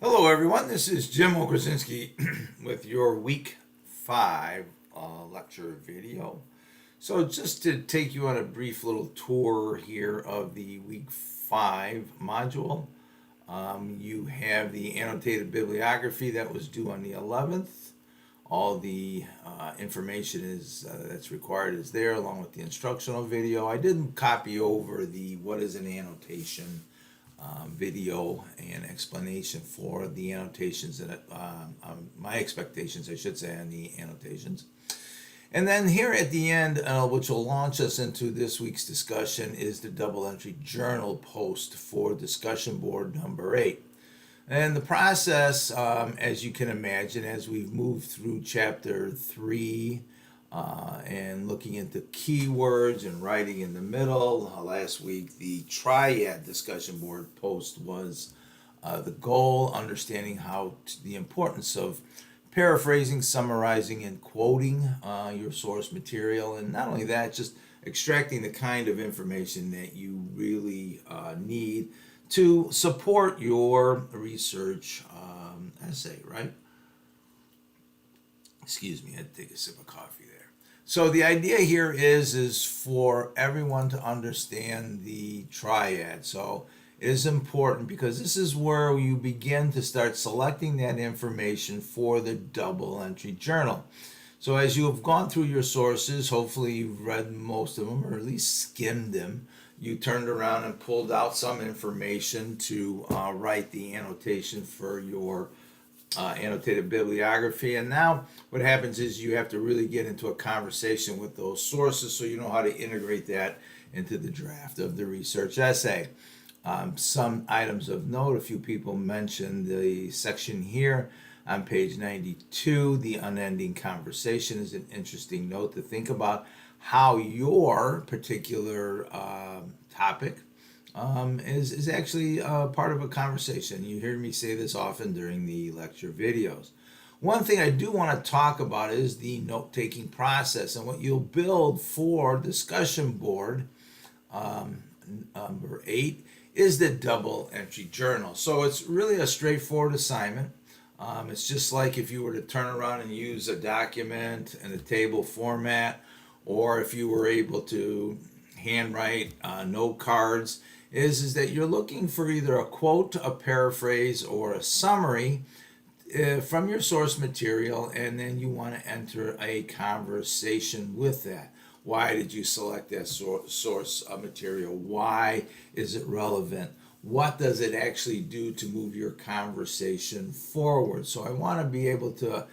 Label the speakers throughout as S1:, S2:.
S1: Hello, everyone. This is Jim Okrasinski with your week 5 lecture video. So, just to take you on a brief little tour here of the week 5 module, you have the annotated bibliography that was due on the 11th. All the information is that's required is there, along with the instructional video. I didn't copy over the what is an annotation video and explanation for the annotations that my expectations, I should say, on the annotations. And then here at the end, which will launch us into this week's discussion, is the double entry journal post for discussion board number 8. And the process, as you can imagine, as we've moved through chapter 3 and looking into keywords and writing in the middle. Last week, the triad discussion board post was the goal, understanding the importance of paraphrasing, summarizing, and quoting your source material. And not only that, just extracting the kind of information that you really need to support your research essay, right? Excuse me, I had to take a sip of coffee there. So the idea here is for everyone to understand the triad. So it is important because this is where you begin to start selecting that information for the double entry journal. So as you have gone through your sources, hopefully you've read most of them or at least skimmed them. You turned around and pulled out some information to write the annotation for your annotated bibliography. And now what happens is you have to really get into a conversation with those sources so you know how to integrate that into the draft of the research essay. Some items of note, a few people mentioned the section here on page 92, the unending conversation is an interesting note to think about how your particular topic is actually part of a conversation. You hear me say this often during the lecture videos. One thing I do want to talk about is the note-taking process and what you'll build for discussion board number 8 is the double entry journal. So it's really a straightforward assignment. It's just like if you were to turn around and use a document in a table format, or if you were able to handwrite note cards, is that you're looking for either a quote, a paraphrase, or a summary from your source material, and then you want to enter a conversation with that. Why did you select that source material? Why is it relevant? What does it actually do to move your conversation forward? So I want to be able to,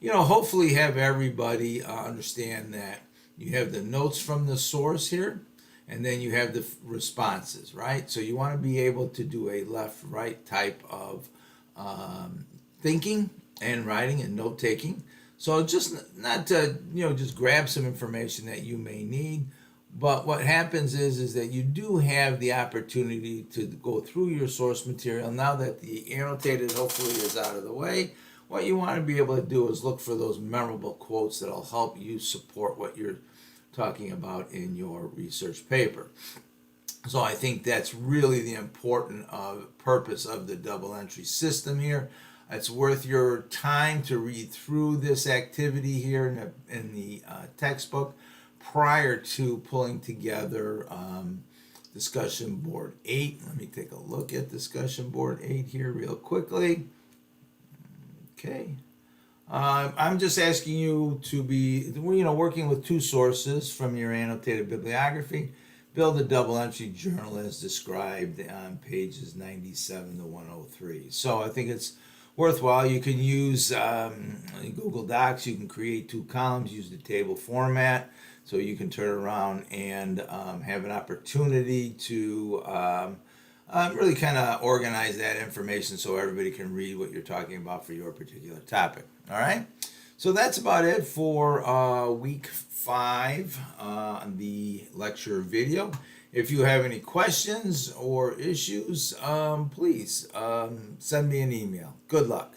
S1: hopefully have everybody understand that you have the notes from the source here, and then you have the responses, right? So you want to be able to do a left-right type of thinking and writing and note-taking. So just not to, just grab some information that you may need, but what happens is that you do have the opportunity to go through your source material. Now that the annotated hopefully is out of the way, what you want to be able to do is look for those memorable quotes that'll help you support what you're talking about in your research paper. So I think that's really the important purpose of the double entry system here. It's worth your time to read through this activity here in the textbook prior to pulling together discussion board 8. Let me take a look at discussion board 8 here real quickly. Okay. I'm just asking you to be, working with two sources from your annotated bibliography. Build a double entry journal as described on pages 97 to 103. So I think it's worthwhile. You can use Google Docs. You can create 2 columns, use the table format. So you can turn around and have an opportunity to really kind of organize that information so everybody can read what you're talking about for your particular topic. All right? So that's about it for week 5 on the lecture video. If you have any questions or issues, please send me an email. Good luck.